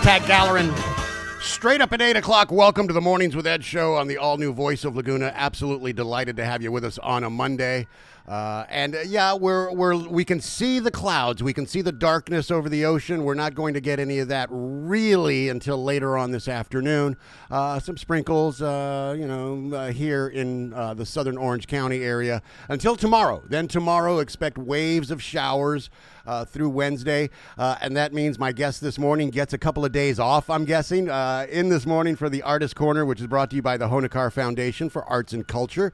Hashtag Gallerin. Straight up at 8 o'clock. Welcome to the Mornings with Ed show on the all-new Voice of Laguna. Absolutely delighted to have you with us on a Monday. We can see the clouds. We can see the darkness over the ocean. We're not going to get any of that really until later on this afternoon. Some sprinkles, here in the southern Orange County area until tomorrow. Then tomorrow, expect waves of showers through Wednesday. And that means my guest this morning gets a couple of days off, I'm guessing, in this morning for the Artist Corner, which is brought to you by the Honacar Foundation for Arts and Culture,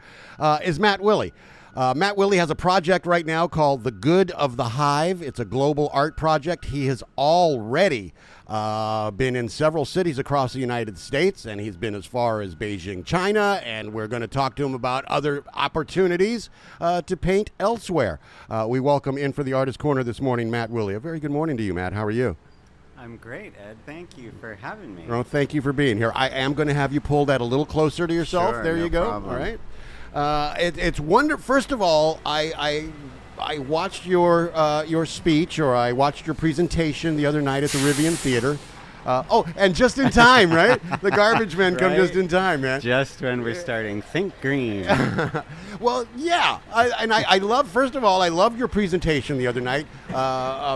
is Matt Willey. Matt Willey has a project right now called The Good of the Hive. It's a global art project. He has already been in several cities across the United States, and he's been as far as Beijing, China, and we're going to talk to him about other opportunities to paint elsewhere. We welcome in for the Artist Corner this morning, Matt Willey. A very good morning to you, Matt. How are you? I'm great, Ed. Thank you for having me. Well, thank you for being here. I am going to have you pull that a little closer to yourself. Sure, there no you go. problem. All right. It's wonderful. First of all, I watched your speech, or I watched your presentation the other night at the Rivian Theater. And just in time, right? The garbage men come just in time, man. Just when we're starting Think Green. Well, yeah. I love, first of all, I loved your presentation the other night.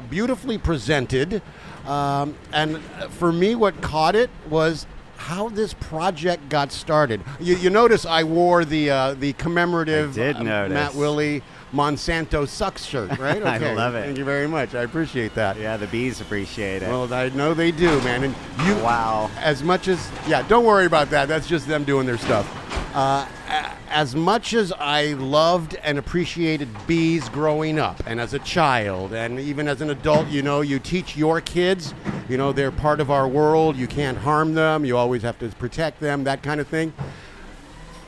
Beautifully presented. And for me, what caught it was how this project got started. You notice I wore the commemorative Matt Willey Monsanto sucks shirt, right? Okay. I love it. Thank you very much. I appreciate that. Yeah, the bees appreciate it. Well, I know they do, man. And you, wow. As much as, don't worry about that. That's just them doing their stuff. As much as I loved and appreciated bees growing up, and as a child, and even as an adult, you teach your kids, they're part of our world. You can't harm them. You always have to protect them, that kind of thing.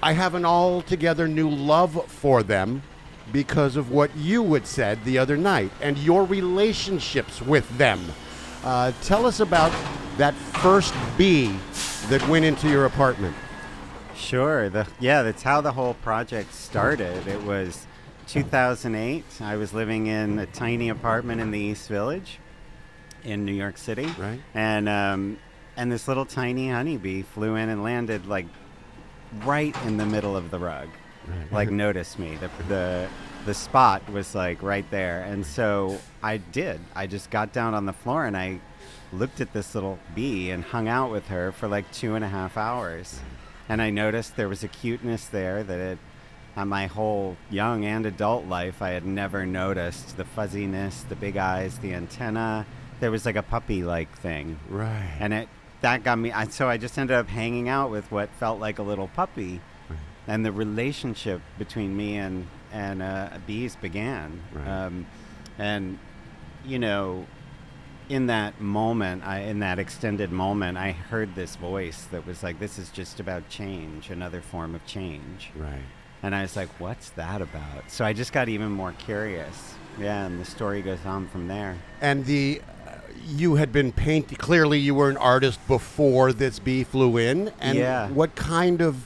I have an altogether new love for them because of what you had said the other night and your relationships with them. Tell us about that first bee that went into your apartment. Sure. That's how the whole project started. It was 2008. I was living in a tiny apartment in the East Village in New York City. Right. And this little tiny honeybee flew in and landed like right in the middle of the rug. Right. Like noticed me. The spot was like right there. And so I just got down on the floor and I looked at this little bee and hung out with her for like 2.5 hours. And I noticed there was a cuteness there that on my whole young and adult life I had never noticed. The fuzziness, the big eyes, the antenna. There was like a puppy-like thing. Right. And that got me. So I just ended up hanging out with what felt like a little puppy. Right. And the relationship between me and bees began. Right. In that moment, in that extended moment, I heard this voice that was like, this is just about change, another form of change. Right. And I was like, what's that about? So I just got even more curious. Yeah, and the story goes on from there. And you had been painting, clearly you were an artist before this bee flew in. And yeah. What kind of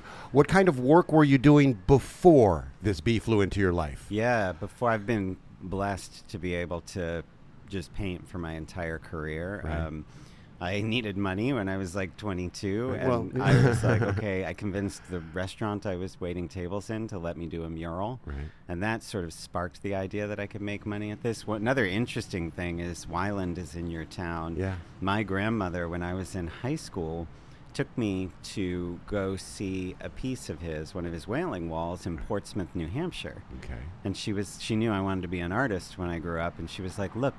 work were you doing before this bee flew into your life? Yeah, before I've been blessed to be able to just paint for my entire career. Right. I needed money when I was like 22, and Well, I was like, okay, I convinced the restaurant I was waiting tables in to let me do a mural. Right. And that sort of sparked the idea that I could make money at this. Another interesting thing is Wyland is in your town. Yeah. My grandmother, when I was in high school, took me to go see a piece of his, one of his wailing walls in Portsmouth, New Hampshire. Okay. And she knew I wanted to be an artist when I grew up, and she was like, look,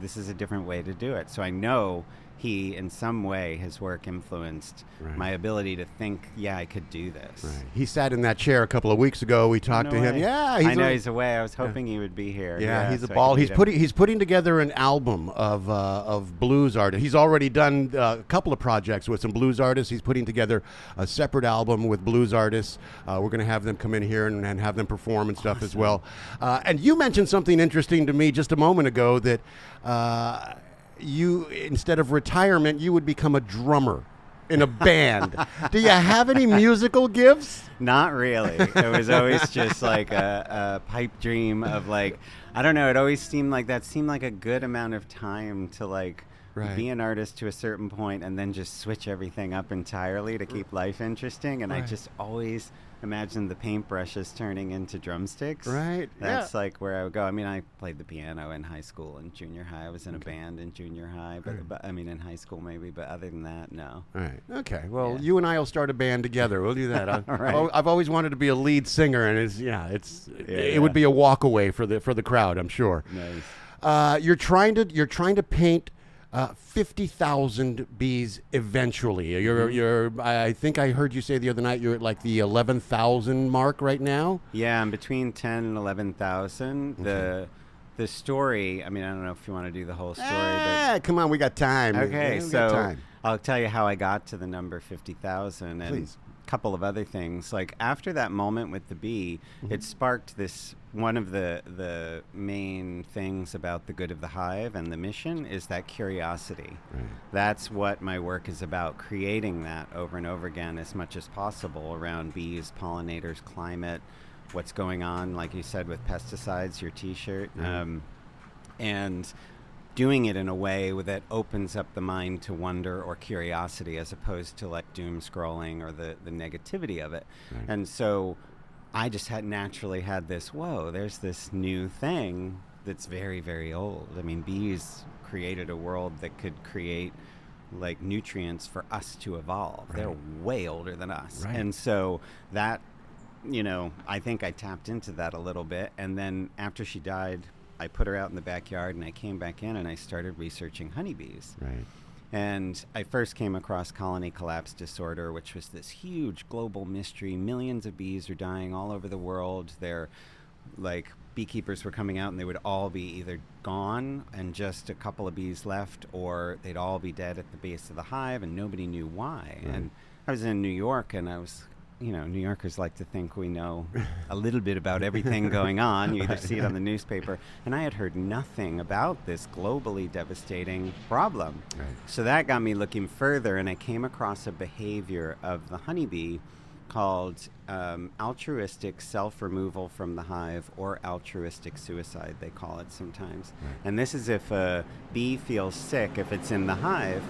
this is a different way to do it. So I know he, in some way, his work influenced my ability to think, I could do this. Right. He sat in that chair a couple of weeks ago. We talked to him. Way. Yeah, he's away. I was hoping he would be here. Yeah, he's a so ball. He's putting together an album of blues artists. He's already done a couple of projects with some blues artists. He's putting together a separate album with blues artists. We're going to have them come in here and have them perform and stuff as well. And you mentioned something interesting to me just a moment ago that you, instead of retirement, you would become a drummer in a band. Do you have any musical gifts? Not really. It was always just like a pipe dream of like, I don't know, it always seemed like a good amount of time to like Right. be an artist to a certain point, and then just switch everything up entirely to keep life interesting. And I Right. just always imagine the paintbrushes turning into drumsticks. Right. That's like where I would go. I mean, I played the piano in high school and junior high. I was in a band in junior high, but I mean, in high school maybe. But other than that, no. All right. Okay. Well, Yeah. you and I will start a band together. We'll do that. Right. I've always wanted to be a lead singer, and it would be a walk away for the crowd, I'm sure. Nice. You're trying to paint 50,000 bees eventually. I think I heard you say the other night you're at like the 11,000 mark right now. Yeah, I'm between 10 and 11,000. Okay. The story, I mean, I don't know if you want to do the whole story, Come on, we got time. but okay, We got so time. I'll tell you how I got to the number 50,000 and Please. a couple of other things. Like after that moment with the bee, it sparked this. One of the main things about the good of the hive and the mission is that curiosity. Right. That's what my work is about, creating that over and over again as much as possible around bees, pollinators, climate, what's going on, like you said, with pesticides, your T-shirt, and doing it in a way that opens up the mind to wonder or curiosity as opposed to like doom scrolling or the negativity of it. Right. And so I just had naturally had this, whoa, there's this new thing that's very, very old. I mean, bees created a world that could create like nutrients for us to evolve. Right. They're way older than us. Right. And so that, I think I tapped into that a little bit. And then after she died, I put her out in the backyard and I came back in and I started researching honeybees. Right. And I first came across colony collapse disorder, which was this huge global mystery. Millions of bees are dying all over the world. They're like beekeepers were coming out and they would all be either gone and just a couple of bees left, or they'd all be dead at the base of the hive and nobody knew why. Right. And I was in New York and I was, New Yorkers like to think we know a little bit about everything going on. You either see it on the newspaper. And I had heard nothing about this globally devastating problem. Right. So that got me looking further, and I came across a behavior of the honeybee called altruistic self-removal from the hive, or altruistic suicide, they call it sometimes. Right. And this is if a bee feels sick, if it's in the hive,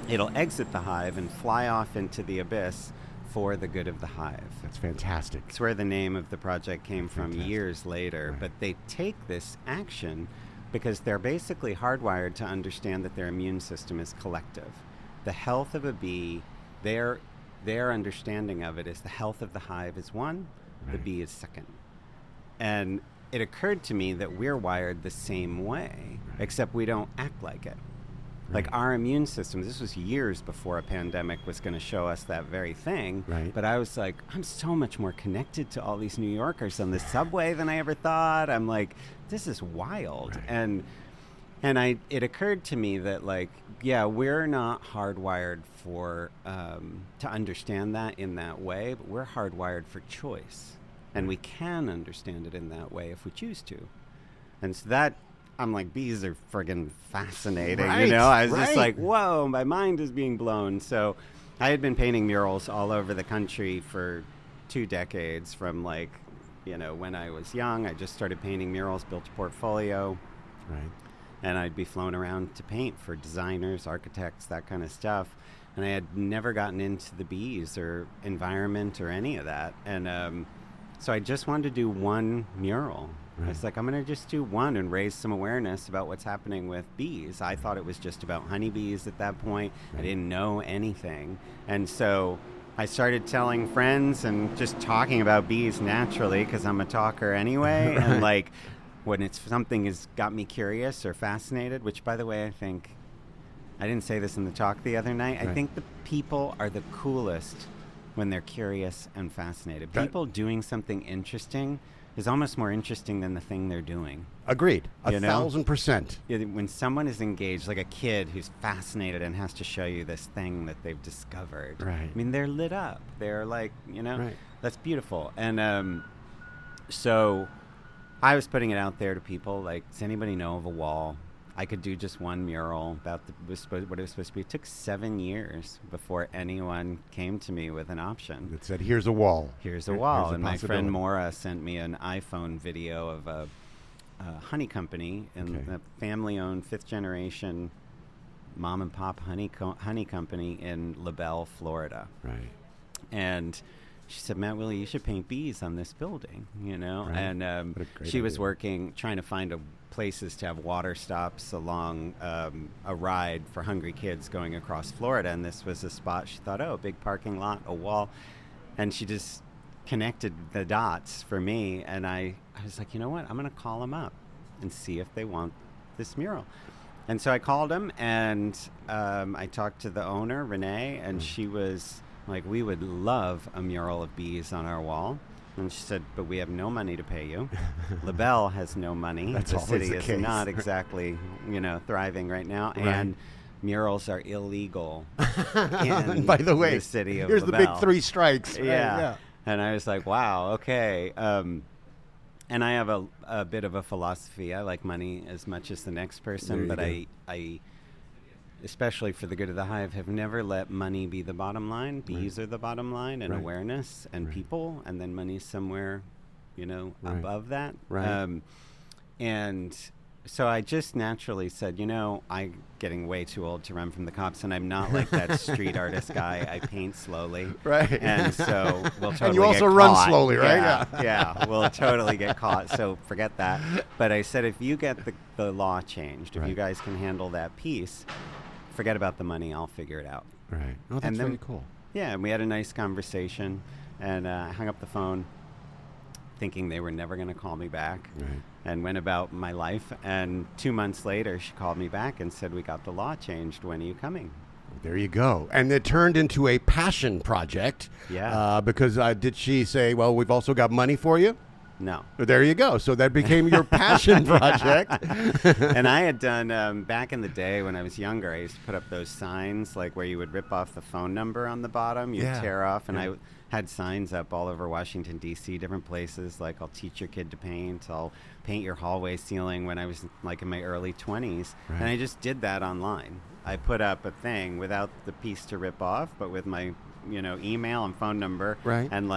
it'll exit the hive and fly off into the abyss for the good of the hive. That's fantastic. That's where the name of the project came from Fantastic. years later. Right. But they take this action because they're basically hardwired to understand that their immune system is collective. The health of a bee, their understanding of it is the health of the hive is one, the Right. bee is second. And it occurred to me that we're wired the same way, Right. except we don't act like it. Like Right. our immune systems, this was years before a pandemic was going to show us that very thing. Right. But I was like, I'm so much more connected to all these New Yorkers on the subway than I ever thought. I'm like, this is wild. Right. And it occurred to me that, like, yeah, we're not hardwired for to understand that in that way, but we're hardwired for choice. And we can understand it in that way if we choose to. And so that, I'm like, bees are friggin' fascinating, Right, I was right. just like, whoa, my mind is being blown. So I had been painting murals all over the country for 2 decades from, like, when I was young. I just started painting murals, built a portfolio. Right. And I'd be flown around to paint for designers, architects, that kind of stuff. And I had never gotten into the bees or environment or any of that. And so I just wanted to do one mural. Right. It's like, I'm going to just do one and raise some awareness about what's happening with bees. I thought it was just about honeybees at that point. Right. I didn't know anything. And so I started telling friends and just talking about bees naturally, because I'm a talker anyway. Right. And like, when it's something has got me curious or fascinated, which, by the way, I think, I didn't say this in the talk the other night, Right. I think the people are the coolest when they're curious and fascinated. That- People doing something interesting is almost more interesting than the thing they're doing. Agreed. You know? 1,000%. When someone is engaged, like a kid who's fascinated and has to show you this thing that they've discovered. Right. I mean, they're lit up. They're like, Right. that's beautiful. And so I was putting it out there to people, like, does anybody know of a wall? I could do just one mural about what it was supposed to be. It took 7 years before anyone came to me with an option. It said, here's a wall. Here's a wall. Here's a And my possibility. friend Maura sent me an iPhone video of a honey company, and Okay. a family-owned 5th generation mom and pop honey company in LaBelle, Florida. Right. And she said, Matt Willey, you should paint bees on this building, Right. And What a great she was idea. trying to find places to have water stops along a ride for hungry kids going across Florida. And this was a spot she thought, oh, a big parking lot, a wall. And she just connected the dots for me. And I was like, you know what? I'm going to call them up and see if they want this mural. And so I called them, and I talked to the owner, Renee, and she was like, we would love a mural of bees on our wall. And she said, but we have no money to pay you. LaBelle has no money. That's the always city the is case. not exactly, thriving right now. Right. And murals are illegal in By the way, the city of here's the LaBelle. big 3 strikes. Right, Yeah. And I was like, wow, okay. And I have a bit of a philosophy. I like money as much as the next person, but There you I, especially for the good of the hive, have never let money be the bottom line. Bees are the bottom line, and Right. awareness and Right. people, and then money's somewhere, Right. above that. Right. And so I just naturally said, I'm getting way too old to run from the cops, and I'm not like that street artist guy. I paint slowly. Right. And so we'll totally And you also get run caught. slowly, right? Yeah, Yeah. yeah, we'll totally get caught. So forget that. But I said, if you get the law changed, if you Right. guys can handle that piece, forget about the money. I'll figure it out. Right. Oh, that's And then- very cool. Yeah, and we had a nice conversation, and I hung up the phone thinking they were never going to call me back, Right. and went about my life. And 2 months later, she called me back and said, we got the law changed. When are you coming? There you go. And it turned into a passion project. Yeah. Because did she say, well, we've also got money for you? No. Well, there you go. So that became your passion project. And I had done, back in the day when I was younger, I used to put up those signs, like where you would rip off the phone number on the bottom, you'd Yeah. tear off, and Yeah. I had signs up all over Washington, D.C., different places, like I'll teach your kid to paint, I'll paint your hallway ceiling, when I was like in my early 20s. Right. And I just did that online. I put up a thing without the piece to rip off, but with my, email and phone number. Right. And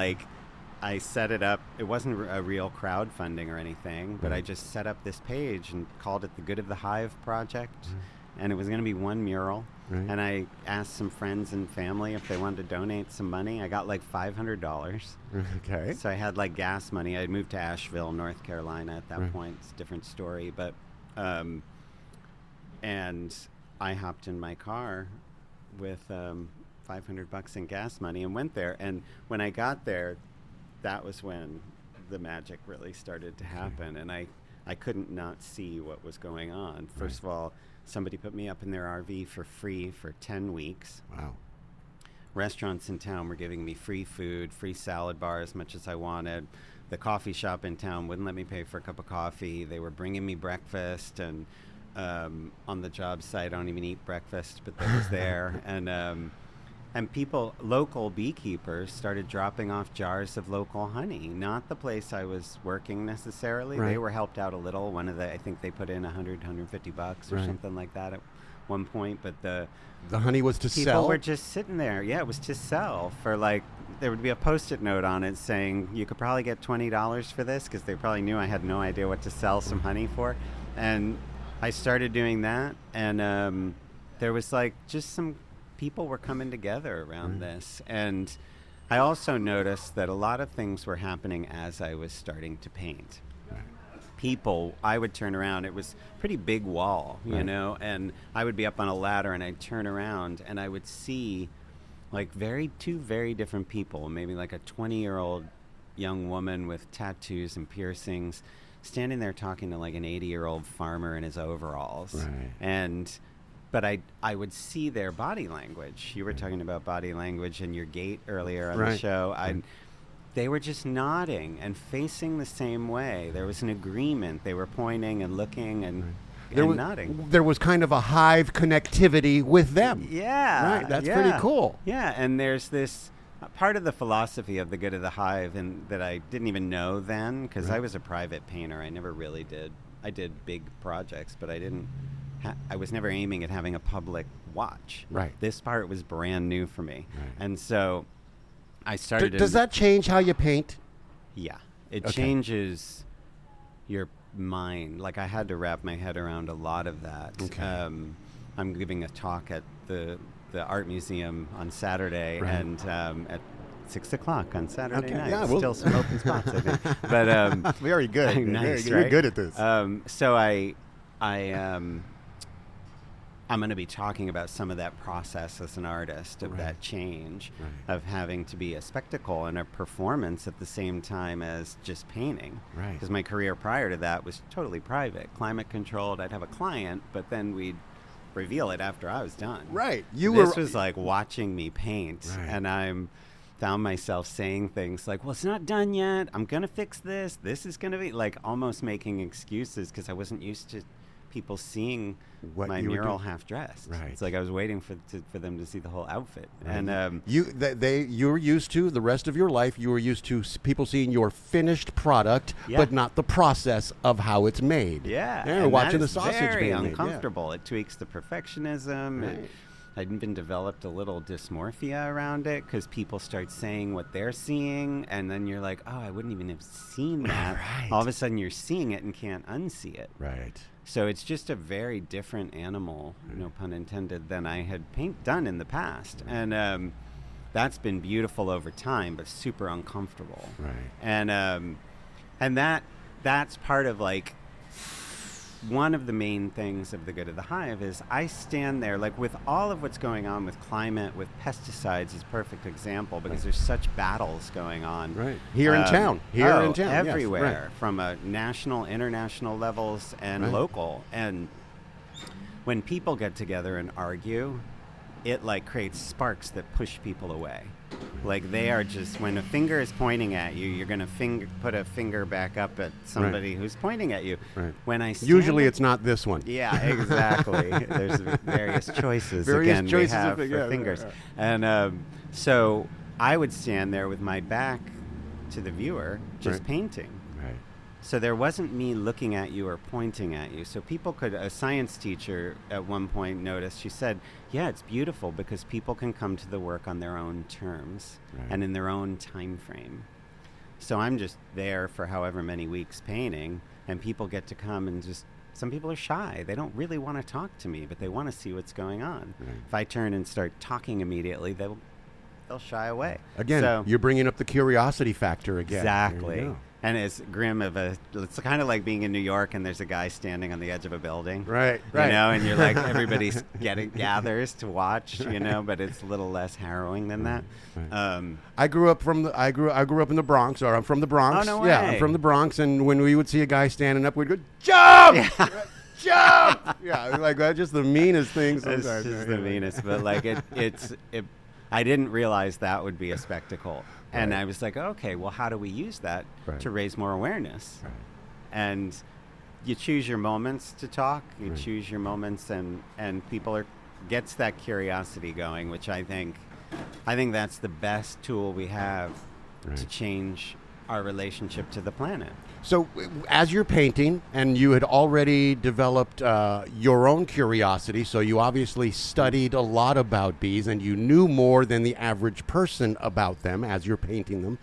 I set it up. It wasn't a real crowdfunding or anything, but I just set up this page and called it the Good of the Hive Project. And it was going to be one mural. Right. And I asked some friends and family if they wanted to donate some money. I got like $500. Okay. So I had like gas money. I had moved to Asheville, North Carolina at that Right. point. It's a different story. But, and I hopped in my car with $500 in gas money and went there. And when I got there, that was when the magic really started to happen. And I couldn't not see what was going on. First of all, somebody put me up in their RV for free for 10 weeks. Wow. Restaurants in town were giving me free food, free salad bar as much as I wanted. The coffee shop in town wouldn't let me pay for a cup of coffee. They were bringing me breakfast, and on the job site, I don't even eat breakfast, but that was there. And people, local beekeepers, started dropping off jars of local honey. Not the place I was working necessarily. Right. They were helped out a little. I think they put in $150 or Right. something like that at one point. But the honey was to people sell? were just sitting there. Yeah, it was to sell for there would be a Post-it note on it saying you could probably get $20 for this, because they probably knew I had no idea what to sell some honey for. And I started doing that, and there was just some people were coming together around this. And I also noticed that a lot of things were happening as I was starting to paint. People, I would turn around, it was a pretty big wall, and I would be up on a ladder, and I'd turn around and I would see two very different people, maybe like a 20-year-old young woman with tattoos and piercings standing there talking to like an 80-year-old farmer in his overalls. Right. But I would see their body language. You were talking about body language and your gait earlier on the Right. show. They were just nodding and facing the same way. There was an agreement. They were pointing and looking and nodding. There was kind of a hive connectivity with them. Yeah. Right. That's yeah. pretty cool. Yeah, and there's this part of the philosophy of the Good of the Hive, and that I didn't even know then, because I was a private painter. I never really did. I did big projects, but I didn't. I was never aiming at having a public watch. Right. This part was brand new for me, Right. and so I started. Does that change how you paint? Yeah, it Okay. changes your mind. I had to wrap my head around a lot of that. Okay. I'm giving a talk at the art museum on Saturday, Right. and at 6:00 on Saturday Okay, night. yeah, well- Still some open spots, I think. But Very good. nice, Very good. right? You're good at this. So I'm going to be talking about some of that process as an artist, of Right. that change, Right. of having to be a spectacle and a performance at the same time as just painting. Right. Because my career prior to that was totally private, climate controlled. I'd have a client, but then we'd reveal it after I was done. Right. This was like watching me paint, Right. and I'm found myself saying things like, well, it's not done yet. I'm going to fix this. This is going to be like almost making excuses because I wasn't used to people seeing What my you were mural doing. half dressed. Right. It's like I was waiting for them to see the whole outfit. Right. And you were used to the rest of your life. You were used to people seeing your finished product, Yeah. but not the process of how it's made. yeah, Yeah, and watching that the is sausage very being made, yeah. uncomfortable. It tweaks the perfectionism. Right. I'd been developed a little dysmorphia around it because people start saying what they're seeing, and then you're like, oh, I wouldn't even have seen that. Right. All of a sudden, you're seeing it and can't unsee it. Right. So it's just a very different animal, no pun intended, than I had done in the past. And that's been beautiful over time, but super uncomfortable. Right. And that's part of like one of the main things of the good of the hive is I stand there like with all of what's going on with climate, with pesticides is a perfect example because there's such battles going on. Right. Here in town. Here in town. Yes, Everywhere, right. from a national, international levels and Right. local. And when people get together and argue, it like creates sparks that push people away. Like they are just, when a finger is pointing at you, you're going to put a finger back up at somebody who's pointing at you. Right. When I stand Usually there- it's not this one. Yeah, exactly. There's various choices Various again choices we have of- for yeah, fingers. yeah. And so I would stand there with my back to the viewer just Right. painting. Right. So there wasn't me looking at you or pointing at you. So people could, a science teacher at one point noticed, she said, yeah, it's beautiful because people can come to the work on their own terms Right. and in their own time frame. So I'm just there for however many weeks painting, and people get to come and just, some people are shy. They don't really want to talk to me, but they want to see what's going on. Right. If I turn and start talking immediately, they'll shy away. Again, So- you're bringing up the curiosity factor again. There Exactly. you go. And it's grim it's kind of like being in New York and there's a guy standing on the edge of a building. Right. You know, and you're like, everybody's gathers to watch, you know, but it's a little less harrowing than that. Right. I grew up I grew up in the Bronx, or I'm from the Bronx. Oh, no Yeah, way. I'm from the Bronx, and when we would see a guy standing up, we'd go, jump! Jump! Yeah, like that's just the meanest thing It's sometimes. just the meanest, but like I didn't realize that would be a spectacle. And Right. I was like, okay, well, how do we use that Right. to raise more awareness? Right. And you choose your moments to talk. You Right. choose your moments, and people gets that curiosity going, which I think that's the best tool we have to Right. change our relationship to the planet. So, as you're painting, and you had already developed your own curiosity, so you obviously studied a lot about bees, and you knew more than the average person about them as you're painting them.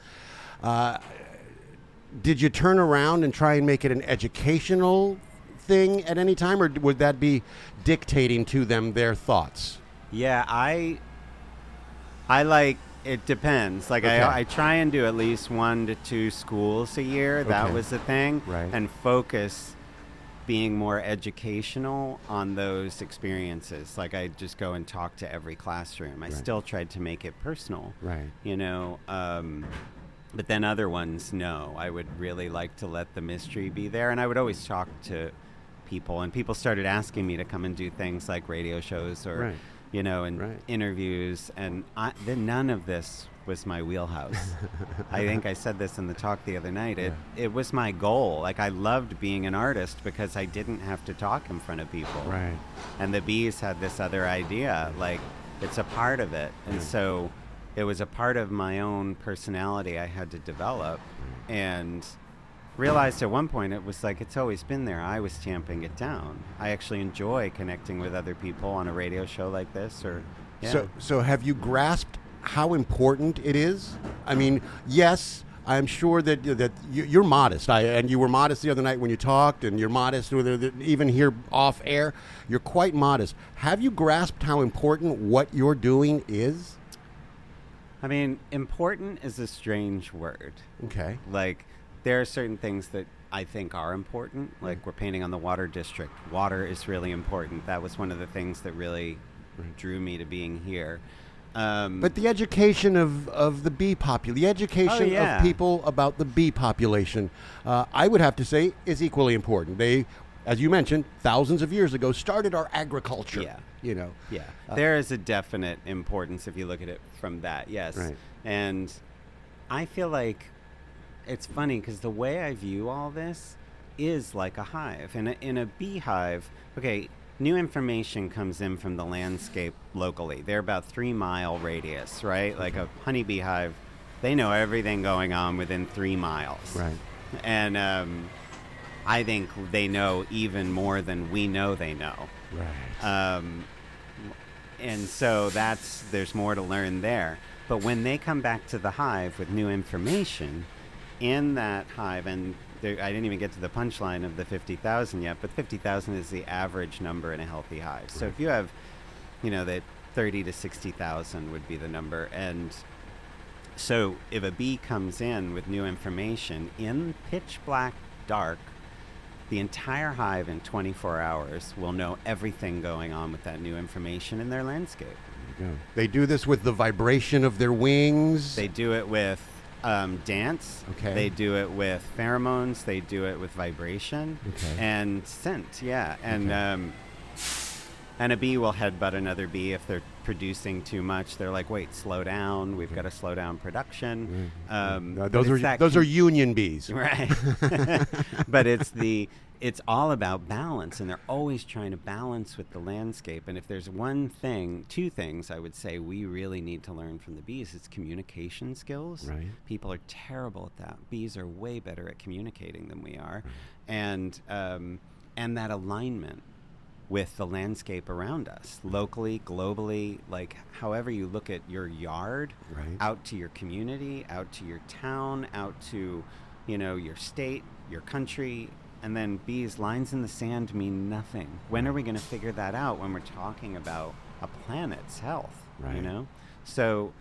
Did you turn around and try and make it an educational thing at any time, or would that be dictating to them their thoughts? Yeah, I like. It depends. Like Okay. I try and do at least 1 to 2 schools a year. That Okay. was the thing. Right. And focus being more educational on those experiences. Like I just go and talk to every classroom. I Right. still tried to make it personal. Right. You know, but then other ones, no. I would really like to let the mystery be there. And I would always talk to people. And people started asking me to come and do things like radio shows or Right. you know, and Right. interviews, and then none of this was my wheelhouse. I think I said this in the talk the other night. It was my goal. Like I loved being an artist because I didn't have to talk in front of people. Right. And the bees had this other idea, like it's a part of it, and so it was a part of my own personality I had to develop, and realized at one point it was like it's always been there. I was tamping it down. I actually enjoy connecting with other people on a radio show like this, or yeah. So have you grasped how important it is? I mean, yes, I'm sure that you're modest. And you were modest the other night when you talked, and you're modest even here off air. You're quite modest. Have you grasped how important what you're doing is? I mean, important is a strange word. Okay. Like, there are certain things that I think are important. Like, we're painting on the water district. Water is really important. That was one of the things that really drew me to being here. But the education of the bee population, the education of people about the bee population, I would have to say is equally important. They, as you mentioned, thousands of years ago, started our agriculture. Yeah. You know. Yeah. There is a definite importance if you look at it from that, yes. Right. And I feel like it's funny because the way I view all this is like a hive. In a beehive, okay, new information comes in from the landscape locally. They're about 3 mile radius, right? Like a honeybee hive, they know everything going on within 3 miles. Right. And I think they know even more than we know they know. Right. And so there's more to learn there. But when they come back to the hive with new information in that hive, and I didn't even get to the punchline of the 50,000 yet, but 50,000 is the average number in a healthy hive. So if you have, that 30 to 60,000 would be the number. And so if a bee comes in with new information in pitch black dark, the entire hive in 24 hours will know everything going on with that new information in their landscape. There you go. They do this with the vibration of their wings. They do it with dance. Okay. They do it with pheromones. They do it with vibration. Okay. And scent. Yeah. And Okay. And a bee will headbutt another bee if they're producing too much. They're like, wait, slow down. We've got to slow down production. Those are union bees. Right. But it's all about balance, and they're always trying to balance with the landscape. And if there's two things I would say we really need to learn from the bees, it's communication skills. Right. People are terrible at that. Bees are way better at communicating than we are. And that alignment with the landscape around us, locally, globally, like however you look at your yard, Right. out to your community, out to your town, out to, your state, your country, and then bees, lines in the sand mean nothing. When are we going to figure that out when we're talking about a planet's health, Right. So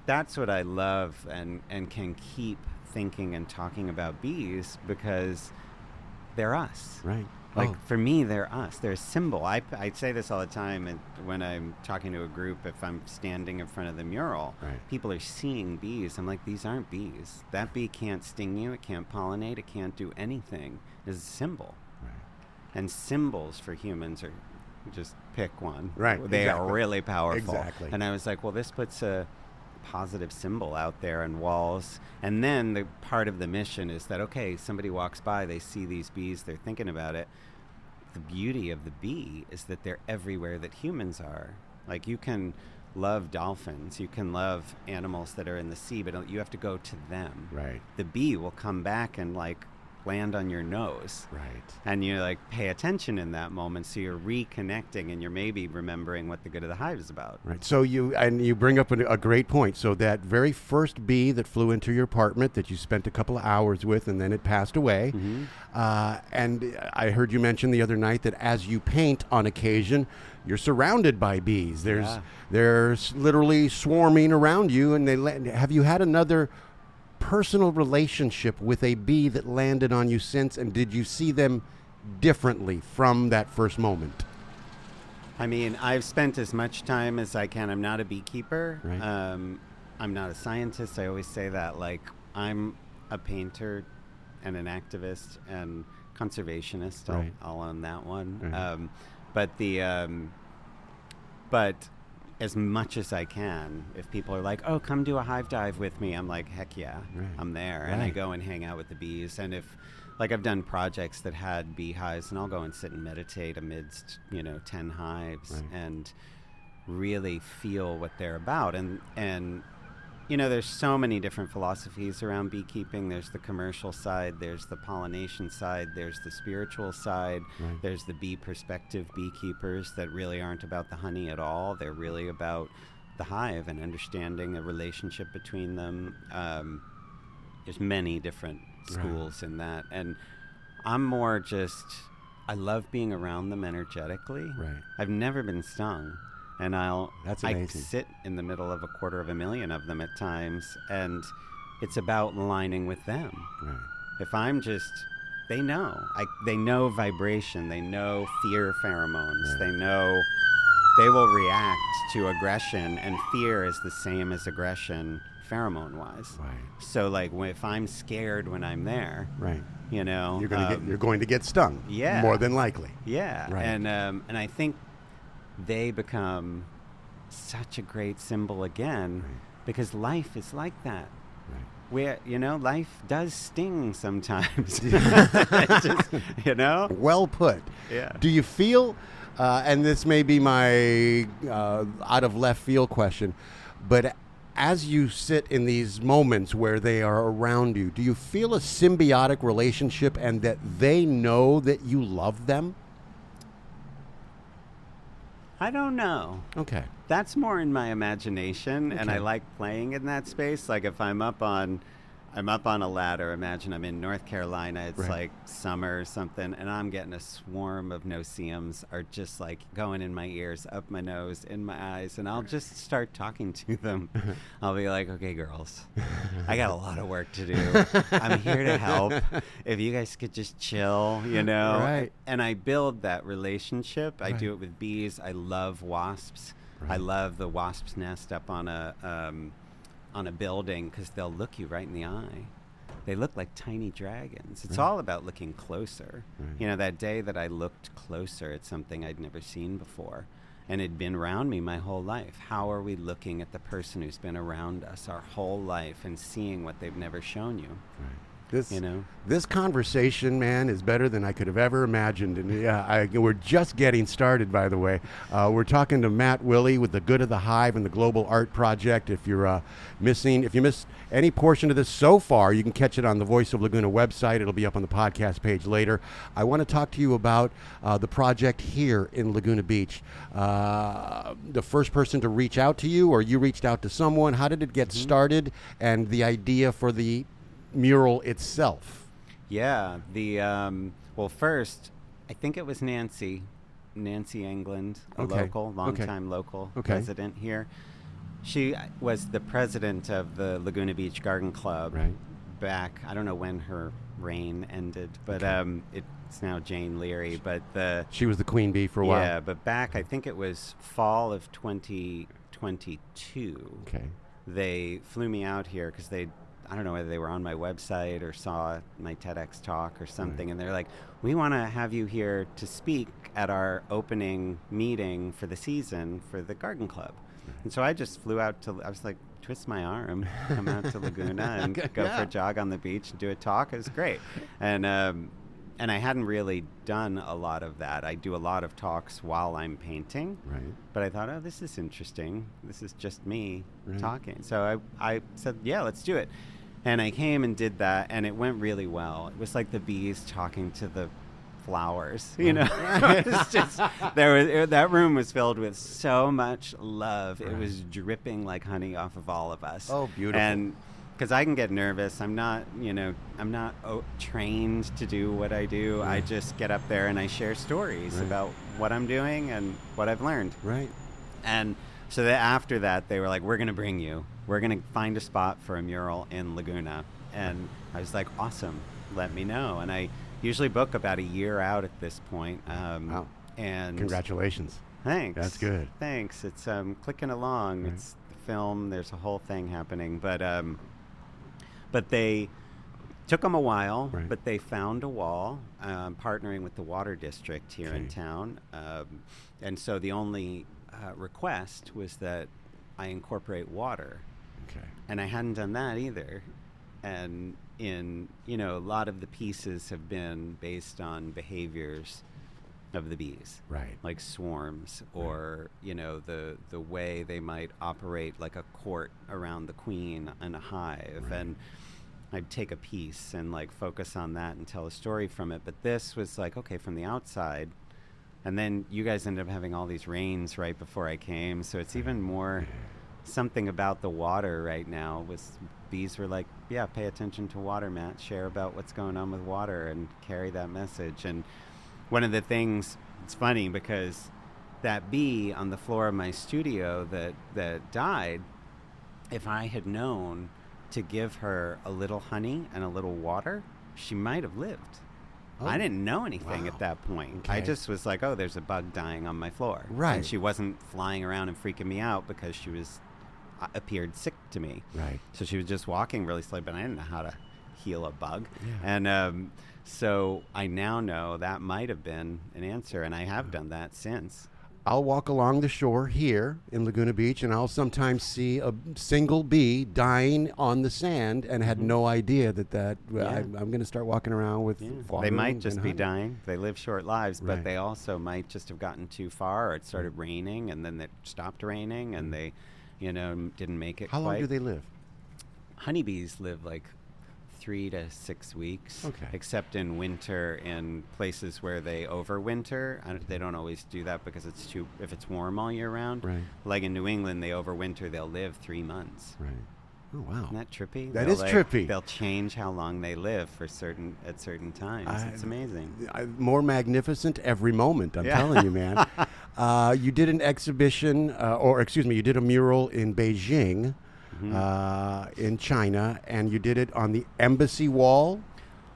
that's what I love and can keep thinking and talking about bees because they're us. Right. Like, for me, they're us. They're a symbol. I say this all the time when I'm talking to a group, if I'm standing in front of the mural, Right. people are seeing bees. I'm like, these aren't bees. That bee can't sting you. It can't pollinate. It can't do anything. It's a symbol. Right. And symbols for humans are, just pick one. Right, They exactly. are really powerful. Exactly. And I was like, well, this puts a positive symbol out there on walls. And then the part of the mission is that, okay, somebody walks by, they see these bees, they're thinking about it. The beauty of the bee is that they're everywhere that humans are. Like, you can love dolphins, you can love animals that are in the sea, but you have to go to them. Right. The bee will come back and land on your nose. Right. And you pay attention in that moment, so you're reconnecting and you're maybe remembering what the good of the hive is about. Right. So you bring up a great point. So that very first bee that flew into your apartment that you spent a couple of hours with, and then it passed away. Mm-hmm. And I heard you mention the other night that as you paint on occasion, you're surrounded by bees. They're literally swarming around you, and have you had another personal relationship with a bee that landed on you since, and did you see them differently from that first moment? I mean, I've spent as much time as I can. I'm not a beekeeper. Right. I'm not a scientist. I always say that. I'm a painter and an activist and conservationist. Right. I'll own that one. Right. But as much as I can, if people are like, oh, come do a hive dive with me, I'm like, heck yeah, Right. I'm there. Right. And I go and hang out with the bees. And if, I've done projects that had beehives, and I'll go and sit and meditate amidst, 10 hives Right. and really feel what they're about. And there's so many different philosophies around beekeeping. There's the commercial side, there's the pollination side, there's the spiritual side, Right. there's the bee perspective beekeepers that really aren't about the honey at all. They're really about the hive and understanding a relationship between them. there's many different schools in that, and I'm more just, I love being around them energetically. Right. I've never been stung, and That's I amazing. sit in the middle of 250,000 of them at times, and it's about aligning with them. Right. If I'm just, they know. They know vibration. They know fear pheromones. Right. They know they will react to aggression, and fear is the same as aggression pheromone-wise. Right. So, like, if I'm scared when I'm there, Right. you know, You're going to get stung. Yeah. More than likely. yeah, Right. and I think they become such a great symbol again, because life is like that. Right. Where, life does sting sometimes. Just, Well put. Yeah. Do you feel, and this may be my out of left field question, but as you sit in these moments where they are around you, do you feel a symbiotic relationship and that they know that you love them? I don't know. Okay. That's more in my imagination, and I Okay. like playing in that space. Like if I'm up on a ladder. Imagine I'm in North Carolina. It's Right. like summer or something, and I'm getting a swarm of no-see-ums are just like going in my ears, up my nose, in my eyes, and I'll just start talking to them. I'll be like, "Okay, girls, I got a lot of work to do. I'm here to help. If you guys could just chill, Right. And I build that relationship. I Right. do it with bees. I love wasps. I Right. love the wasp's nest up on a building, because they'll look you right in the eye. They look like tiny dragons. It's Right. all about looking closer. Right. That day that I looked closer at something I'd never seen before, and it'd been around me my whole life. How are we looking at the person who's been around us our whole life and seeing what they've never shown you? Right. This, You know? this conversation, man, is better than I could have ever imagined. And we're just getting started, by the way. We're talking to Matt Willey with the Good of the Hive and the Global Art Project. If you missed any portion of this so far, you can catch it on the Voice of Laguna website. It'll be up on the podcast page later. I want to talk to you about the project here in Laguna Beach. The first person to reach out to you, or you reached out to someone, how did it get started, and the idea for the mural itself? Yeah. Well, first, I think it was Nancy England, a Okay. longtime local Okay. resident here. She was the president of the Laguna Beach Garden Club Right. back, I don't know when her reign ended, but it's now Jane Leary. But She was the queen bee for a while. yeah, but back, I think it was fall of 2022. Okay. They flew me out here because I don't know whether they were on my website or saw my TEDx talk or something, and they're like, "We want to have you here to speak at our opening meeting for the season for the garden club." And so I just flew out I was like, twist my arm, come out to Laguna and go for a jog on the beach and do a talk. It was great. And I hadn't really done a lot of that. I do a lot of talks while I'm painting. Right. But I thought, oh, this is interesting. This is just me Right. talking. So I said, yeah, let's do it. And I came and did that, and it went really well. It was like the bees talking to the flowers, It's just that room was filled with so much love. Right. It was dripping like honey off of all of us. Oh, beautiful. And because I can get nervous, I'm not trained to do what I do. I just get up there and I share stories about what I'm doing and what I've learned. Right. And so after that, they were like, we're going to bring you. We're going to find a spot for a mural in Laguna. And I was like, awesome. Let me know. And I usually book about a year out at this point. Wow. And Congratulations. thanks. That's good. Thanks. It's clicking along. Right. It's the film. There's a whole thing happening. But they took them a while, Right. but they found a wall, partnering with the water district here in Okay. town. And so the only request was that I incorporate water. Okay. And I hadn't done that either. And a lot of the pieces have been based on behaviors of the bees. Right. Like swarms, or, the way they might operate like a court around the queen in a hive. Right. And I'd take a piece and like focus on that and tell a story from it. But this was like, okay, from the outside. And then you guys ended up having all these rains right before I came. So it's even more something about the water right now was bees were like, yeah, pay attention to water, Matt. Share about what's going on with water and carry that message. And one of the things, it's funny because that bee on the floor of my studio that died, if I had known to give her a little honey and a little water, she might have lived. Oh. I didn't know anything Wow. at that point. Okay. I just was like, oh, there's a bug dying on my floor. Right. And she wasn't flying around and freaking me out because she was appeared sick to me. Right. So she was just walking really slowly, but I didn't know how to heal a bug. Yeah. And so I now know that might have been an answer, and I have done that since. I'll walk along the shore here in Laguna Beach, and I'll sometimes see a single bee dying on the sand, and had no idea that Yeah. I'm going to start walking around with Yeah. water. They might and just be honey. dying. They live short lives, but Right. they also might just have gotten too far, or it started raining, and then it stopped raining, and they, didn't make it How long quite. do they live? Honeybees live like 3 to 6 weeks. Okay. Except in winter, in places where they overwinter. They don't always do that because if it's warm all year round. Right. Like in New England, they overwinter. They'll live 3 months. Right. Oh, wow. Isn't that trippy? That They'll, is trippy. They'll change how long they live at certain times. It's amazing. More magnificent every moment, I'm Yeah. telling you, man. You did an exhibition, you did a mural in Beijing, in China, and you did it on the embassy wall.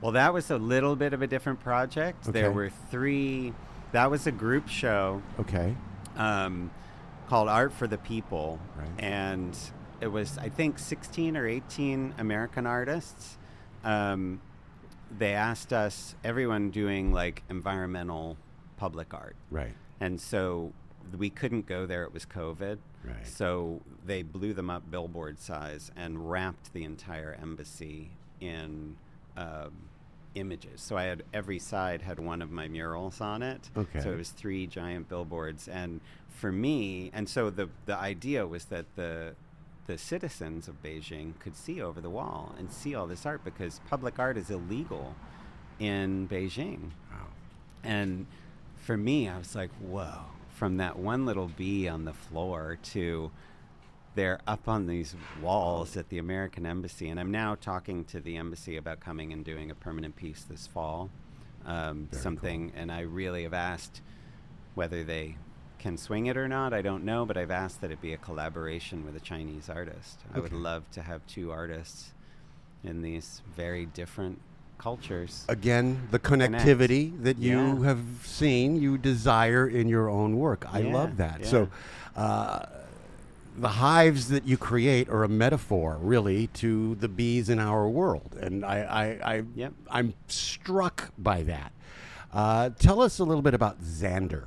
Well, that was a little bit of a different project. There Okay. were 3. That was a group show Okay. called Art for the People. Right. And it was, I think, 16 or 18 American artists. They asked us, everyone doing like environmental public art. Right. And so we couldn't go there. It was COVID. Right. So they blew them up billboard size and wrapped the entire embassy in images. So I had every side had one of my murals on it. Okay. So it was 3 giant billboards. And for me, and so the idea was that the citizens of Beijing could see over the wall and see all this art because public art is illegal in Beijing. Wow. And for me, I was like, whoa, from that one little bee on the floor to they're up on these walls at the American Embassy. And I'm now talking to the embassy about coming and doing a permanent piece this fall. Something, and I really have asked whether they can swing it or not. I don't know, but I've asked that it be a collaboration with a Chinese artist. I would Okay. love to have 2 artists in these very different cultures. Again, the connectivity that you Yeah. have seen, you desire in your own work. I Yeah, love that. yeah. So, the hives that you create are a metaphor, really, to the bees in our world, and Yep. I'm struck by that. Tell us a little bit about Xander.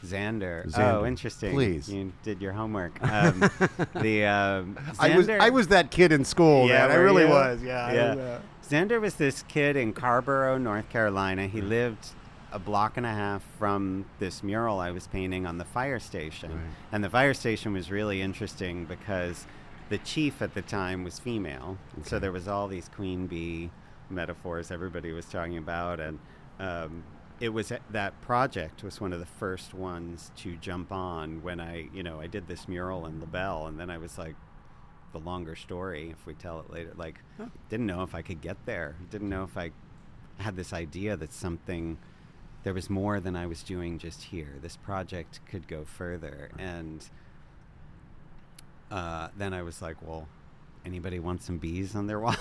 Xander. Xander, Oh, interesting. please. You did your homework. Xander. I was that kid in school, Yeah, man. I were really you? was. Yeah. Yeah. Xander was this kid in Carborough, North Carolina. He lived a block and a half from this mural I was painting on the fire station. Right. And the fire station was really interesting because the chief at the time was female. And so there was all these queen bee metaphors everybody was talking about. And it was that project was one of the first ones to jump on when I did this mural in LaBelle. And then I was like, the longer story, if we tell it later, like, didn't know if I could get there. Didn't know if I had this idea that there was more than I was doing just here. This project could go further. And then I was like, well, anybody want some bees on their wall?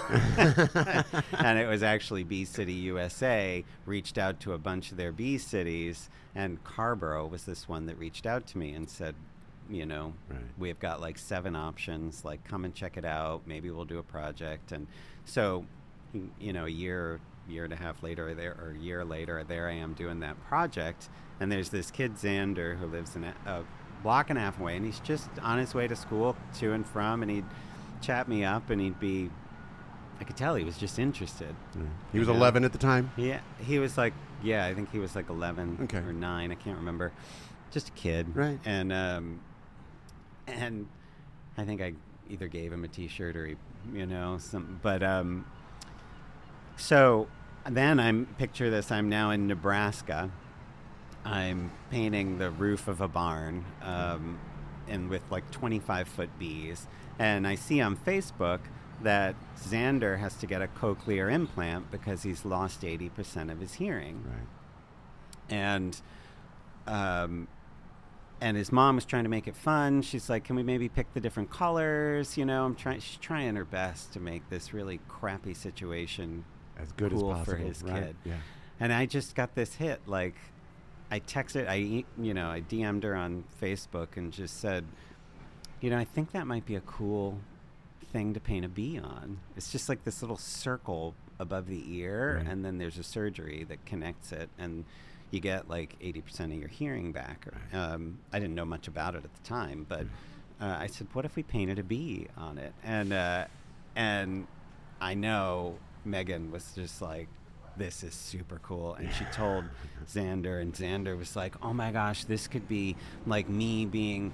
And it was actually Bee City USA reached out to a bunch of their bee cities, and Carborough was this one that reached out to me and said, we've got like 7 options, like come and check it out. Maybe we'll do a project. And so, a year and a half later or a year later, there I am doing that project. And there's this kid, Xander, who lives in a block and a half away, and he's just on his way to school to and from, and he'd chat me up, and I could tell he was just interested. He was 11 at the time? Yeah, he was like, I think he was like 11 Okay. or 9, I can't remember. Just a kid. Right. And I think I either gave him a T-shirt or so then picture this, I'm now in Nebraska. I'm painting the roof of a barn, and with like 25-foot bees. And I see on Facebook that Xander has to get a cochlear implant because he's lost 80% of his hearing. Right. And his mom was trying to make it fun. She's like, can we maybe pick the different colors? You know, she's trying her best to make this really crappy situation As good cool as possible for his right? kid. Yeah. And I just got this hit. Like, I texted, I DM'd her on Facebook and just said, I think that might be a cool thing to paint a bee on. It's just like this little circle above the ear, Right. and then there's a surgery that connects it, and you get like 80% of your hearing back. Right. I didn't know much about it at the time, but I said, what if we painted a bee on it? And I know Megan was just like, this is super cool. And she told Xander, and Xander was like, oh my gosh, this could be like me being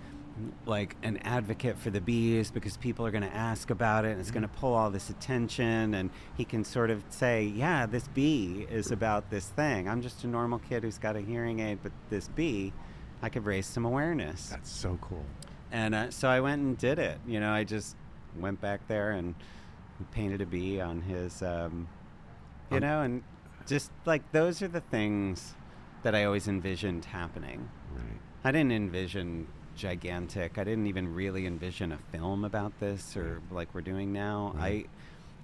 like an advocate for the bees, because people are going to ask about it and it's going to pull all this attention, and he can sort of say, yeah, this bee is about this thing. I'm just a normal kid who's got a hearing aid, but this bee, I could raise some awareness. That's so cool. And so I went and did it. I just went back there and painted a bee on his, and just like those are the things that I always envisioned happening. Right. I didn't envision gigantic. I didn't even really envision a film about this, or like we're doing now. Right.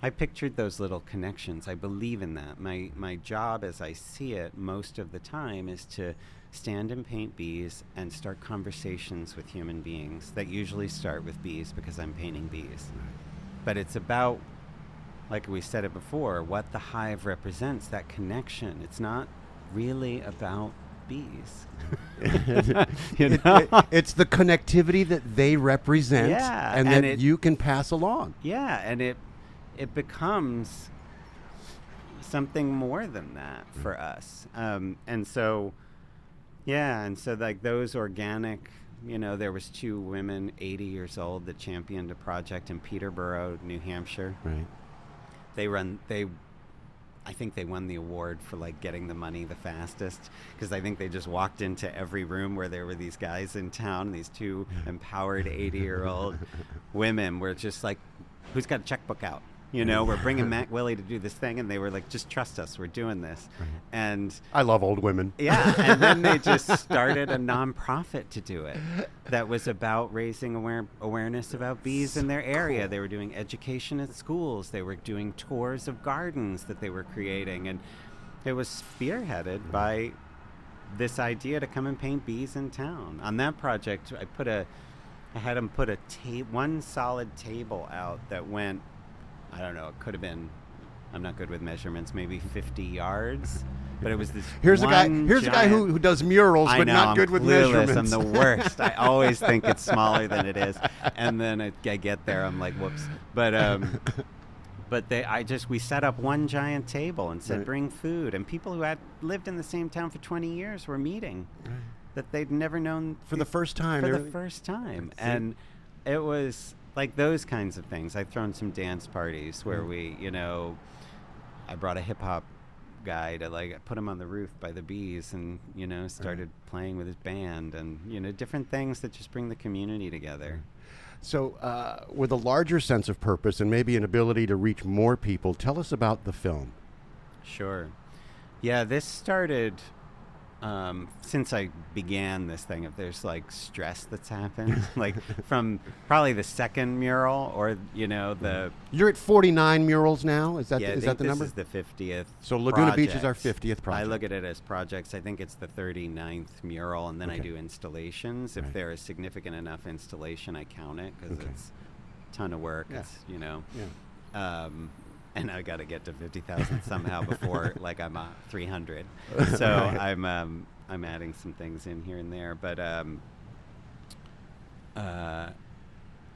I pictured those little connections. I believe in that. My job, as I see it most of the time, is to stand and paint bees and start conversations with human beings that usually start with bees because I'm painting bees. Right. But it's about, like we said it before, what the hive represents, that connection. It's not really about bees. It's the connectivity that they represent, Yeah, and and that you can pass along. Yeah, and it becomes something more than that for us. And so like those organic, there was 2 women, 80 years old, that championed a project in Peterborough, New Hampshire. Right. I think they won the award for like getting the money the fastest, because I think they just walked into every room where there were these guys in town, these 2 empowered 80-year-old women were just like, who's got a checkbook out? We're bringing Willey to do this thing, and they were like, just trust us, we're doing this. Right. And I love old women. yeah, and then they just started a nonprofit to do it that was about raising awareness about bees in their area. Cool. They were doing education at schools. They were doing tours of gardens that they were creating, and it was spearheaded by this idea to come and paint bees in town. On that project, I had them put one solid table out that went, I don't know, it could have been, I'm not good with measurements, maybe 50 yards. But it was this Here's a guy giant, who does murals, I but know, not I'm good with clueless. measurements. I'm the worst. I always think it's smaller than it is. And then I get there, I'm like, whoops. But we set up one giant table and said, Right. bring food. And people who had lived in the same town for 20 years were meeting Right. that they'd never known For the first time. for they're- the first time. See? And it was like those kinds of things. I've thrown some dance parties where we, I brought a hip hop guy to like put him on the roof by the bees, and started playing with his band, and different things that just bring the community together. So, with a larger sense of purpose and maybe an ability to reach more people, tell us about the film. Sure. Yeah, this started since I began this thing. If there's like stress that's happened, like from probably the second mural, or the You're at 49 murals now. Is that yeah, I is think that the number? This is the 50th. So Laguna Beach is our project. 50th project. I look at it as projects. I think it's the 39th mural, and then I Okay. do installations. If Right. there is significant enough installation, I count it, because Okay. it's a ton of work. Yeah. It's Yeah. and I got to get to 50,000 somehow before like I'm 300. So Right. I'm adding some things in here and there, but I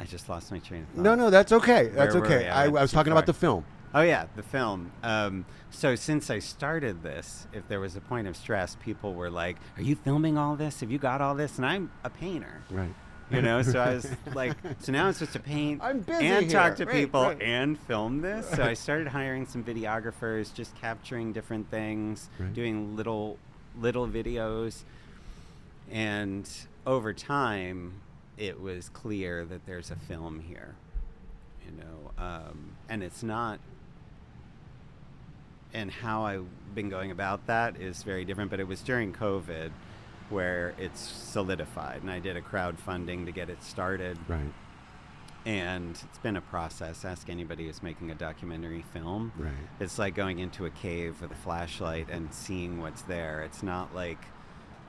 just lost my train of thought. No, that's okay. That's Where were okay. we? I went was too talking about far. the film. Oh yeah, the film. So since I started this, if there was a point of stress, people were like, "Are you filming all this? Have you got all this?" And I'm a painter, Right. So I was like, so now it's just to paint I'm busy and talk here. to Right, people right. and film this. So I started hiring some videographers, just capturing different things, Right. doing little videos, and over time, it was clear that there's a film here, and it's not. And how I've been going about that is very different, but it was during COVID where it's solidified, and I did a crowdfunding to get it started. Right. And it's been a process. Ask anybody who's making a documentary film. Right. It's like going into a cave with a flashlight and seeing what's there. It's not like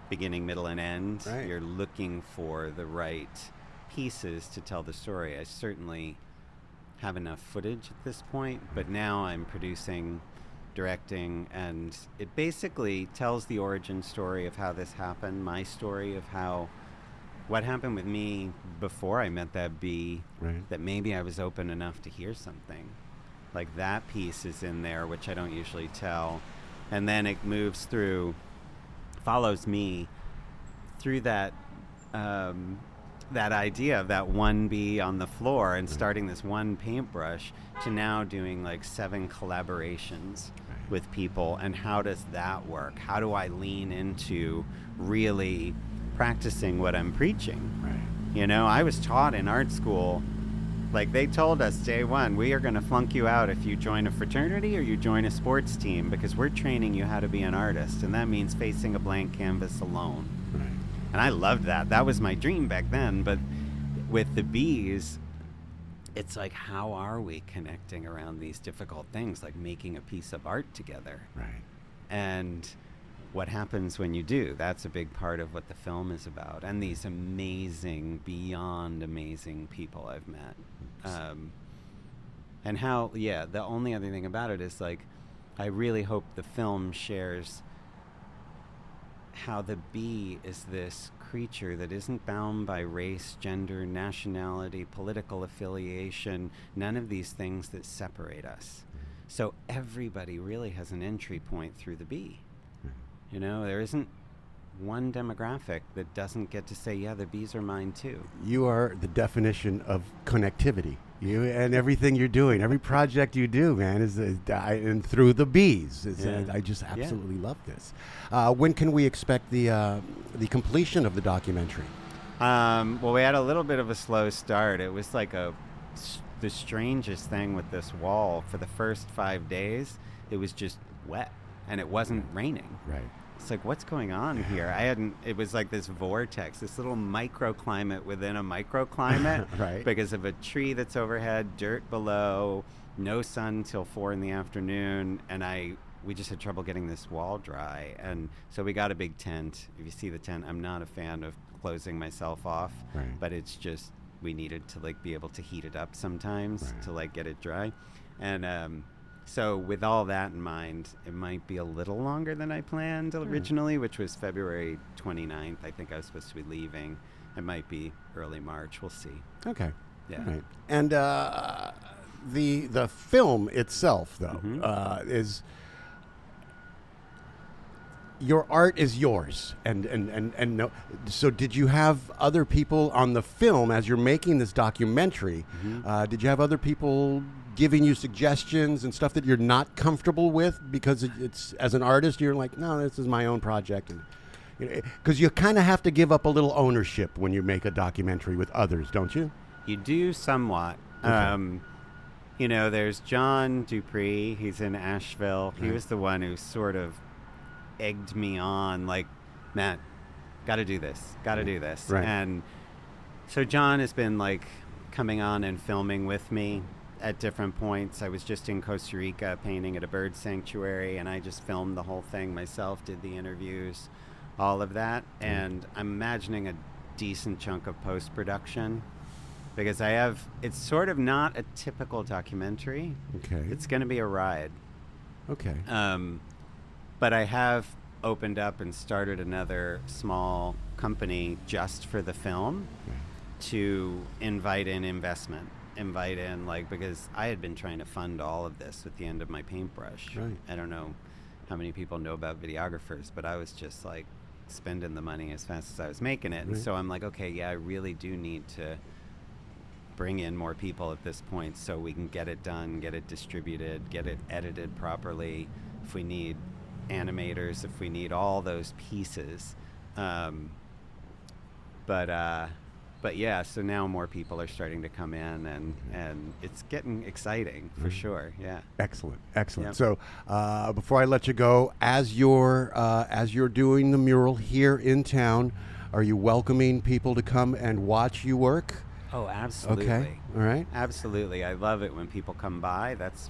beginning, middle, and end. Right. You're looking for the right pieces to tell the story. I certainly have enough footage at this point, but now I'm producing, directing, and it basically tells the origin story of how this happened, my story of what happened with me before I met that bee, Right. that maybe I was open enough to hear something. Like that piece is in there, which I don't usually tell. And then it moves through, follows me through that that idea of that one bee on the floor and starting this one paintbrush to now doing like 7 collaborations with people. And how does that work? How do I lean into really practicing what I'm preaching? Right. I was taught in art school, like they told us day one, we are going to flunk you out if you join a fraternity or you join a sports team, because we're training you how to be an artist, and that means facing a blank canvas alone. Right. And I loved that. That was my dream back then. But with the bees, it's like, how are we connecting around these difficult things, like making a piece of art together? Right. And what happens when you do? That's a big part of what the film is about. And these amazing, beyond amazing people I've met. And how, the only other thing about it is, like, I really hope the film shares how the bee is this creature that isn't bound by race, gender, nationality, political affiliation, none of these things that separate us. So everybody really has an entry point through the bee. There isn't one demographic that doesn't get to say, yeah, the bees are mine too. You are the definition of connectivity. You and everything you're doing, every project you do, man, is and through the bees. I just absolutely love this. When can we expect the completion of the documentary? Well, we had a little bit of a slow start. It was like the strangest thing with this wall. For the first 5 days, it was just wet, and it wasn't raining. Right. It's like, what's going on here? It was like this vortex, this little microclimate within a microclimate. Right. Because of a tree that's overhead, dirt below, no sun till 4 in the afternoon, and we just had trouble getting this wall dry. And so we got a big tent. If you see the tent, I'm not a fan of closing myself off, Right. but it's just, we needed to like be able to heat it up sometimes Right. to like get it dry. And so with all that in mind, it might be a little longer than I planned originally, which was February 29th. I think I was supposed to be leaving. It might be early March. We'll see. Okay. Yeah. All right. And the film itself, though, is your art is yours, and no. So, did you have other people on the film as you're making this documentary? Did you have other people giving you suggestions and stuff that you're not comfortable with because it's as an artist you're like, no, this is my own project, and because you kind of have to give up a little ownership when you make a documentary with others, don't you? You do somewhat. Okay. There's John Dupree. He's in Asheville. He Right. was the one who sort of egged me on, like, Matt, got to do this. Right. And so John has been like coming on and filming with me at different points. I was just in Costa Rica painting at a bird sanctuary, and I just filmed the whole thing myself, did the interviews, all of that. And I'm imagining a decent chunk of post-production, because it's sort of not a typical documentary. Okay. It's going to be a ride. Okay. But I have opened up and started another small company just for the film to invite in investment. Because I had been trying to fund all of this at the end of my paintbrush. Right. I don't know how many people know about videographers, but I was just like spending the money as fast as I was making it. And Right. so I'm like, okay, yeah, I really do need to bring in more people at this point so we can get it done, get it distributed, get it edited properly. If we need animators, if we need all those pieces. but yeah, so now more people are starting to come in, and it's getting exciting for sure. Yeah. Excellent, excellent. Yep. So before I let you go, as you're doing the mural here in town, are you welcoming people to come and watch you work? Oh, absolutely. Okay, all right. Absolutely. I love it when people come by. That's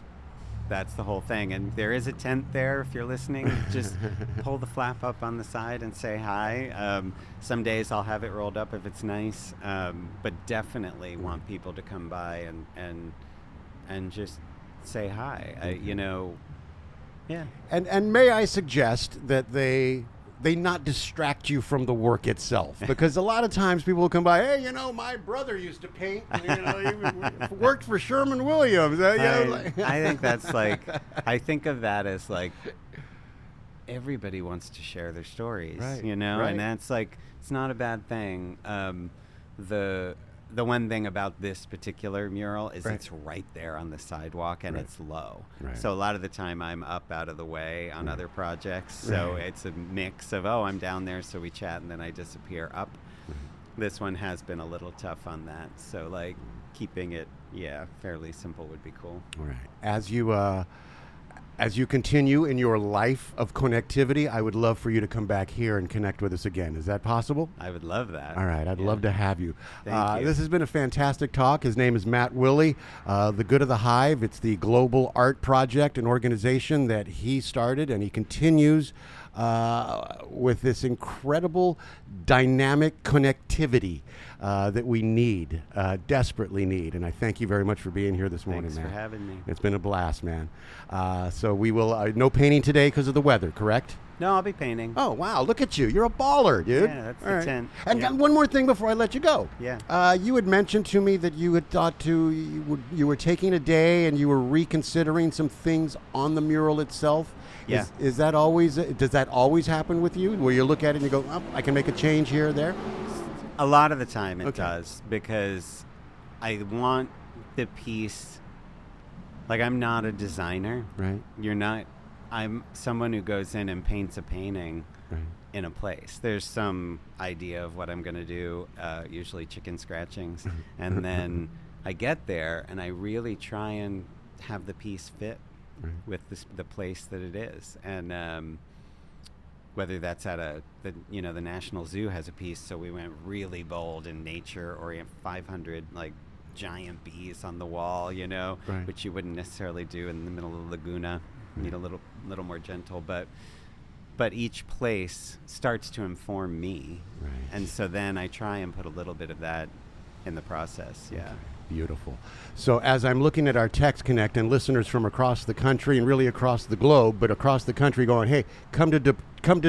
the whole thing. And there is a tent there if you're listening. Just pull the flap up on the side and say hi. Some days I'll have it rolled up if it's nice. But definitely want people to come by and just say hi. Yeah. And may I suggest that they not distract you from the work itself, because a lot of times people will come by, hey, my brother used to paint, he worked for Sherman Williams. I think that's I think of that as everybody wants to share their stories, Right, and that's it's not a bad thing. The one thing about this particular mural is it's right there on the sidewalk, and it's low. Right. So a lot of the time I'm up out of the way on other projects. So it's a mix of, I'm down there, so we chat, and then I disappear up. This one has been a little tough on that. So keeping it, fairly simple would be cool. All right. As you continue in your life of connectivity, I would love for you to come back here and connect with us again. Is that possible? I would love that. All right. I'd love to have you. Thank you. This has been a fantastic talk. His name is Matt Willey. The Good of the Hive. It's the global art project, an organization that he started, and he continues with this incredible dynamic connectivity that we need, desperately need. And I thank you very much for being here this morning, Thanks man. for having me. It's been a blast, man. So we will, no painting today because of the weather, correct? No, I'll be painting. Oh, wow. Look at you. You're a baller, dude. Yeah, that's All the right. tent. And Yeah. one more thing before I let you go. Yeah. You had mentioned to me that you had thought you were taking a day and you were reconsidering some things on the mural itself. Yeah. Is that always, does that always happen with you, where you look at it and you go, I can make a change here or there? A lot of the time it Okay. does, because I want the piece, I'm not a designer. Right. You're not. I'm someone who goes in and paints a painting Right. in a place. There's some idea of what I'm going to do, usually chicken scratchings, and then I get there and I really try and have the piece fit with the place that it is. And whether that's at the National Zoo has a piece, so we went really bold in nature, or 500 giant bees on the wall, Right. which you wouldn't necessarily do in the middle of the Laguna. Need a little more gentle, but each place starts to inform me, Right. and so then I try and put a little bit of that in the process. Yeah. Beautiful. So as I'm looking at our Text Connect and listeners from across the country and really across the globe, but across the country going, hey, come to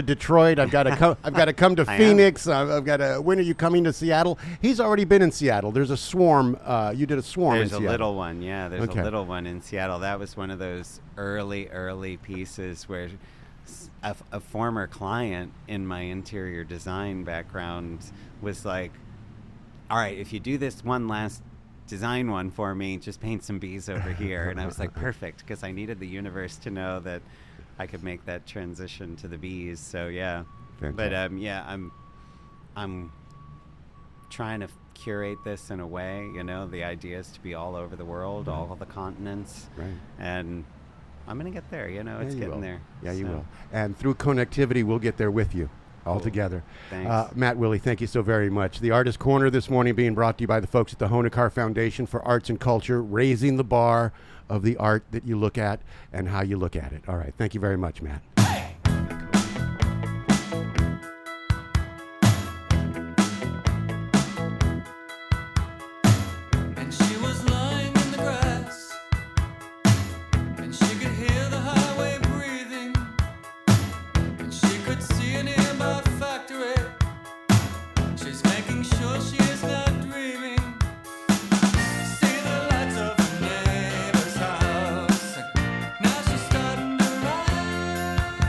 Detroit. I've got to come. I've got to come to Phoenix. I've got to. When are you coming to Seattle? He's already been in Seattle. There's a swarm. You did a swarm. There's in a Seattle. little one. Yeah, there's Okay. a little one in Seattle. That was one of those early pieces where a former client in my interior design background was like, all right, if you do this one last design one for me, just paint some bees over here. And I was like, perfect, because I needed the universe to know that I could make that transition to the bees. So yeah. Fantastic. But I'm trying to curate this in a way, the idea is to be all over the world, all the continents. Right. And I'm going to get there, it's you getting will. there. Yeah, you So, will. And through connectivity, we'll get there with you. All Cool. together. Thanks. Matt Willey, thank you so very much. The Artist Corner this morning being brought to you by the folks at the Honeckar Foundation for Arts and Culture, raising the bar of the art that you look at and how you look at it. All right. Thank you very much, Matt.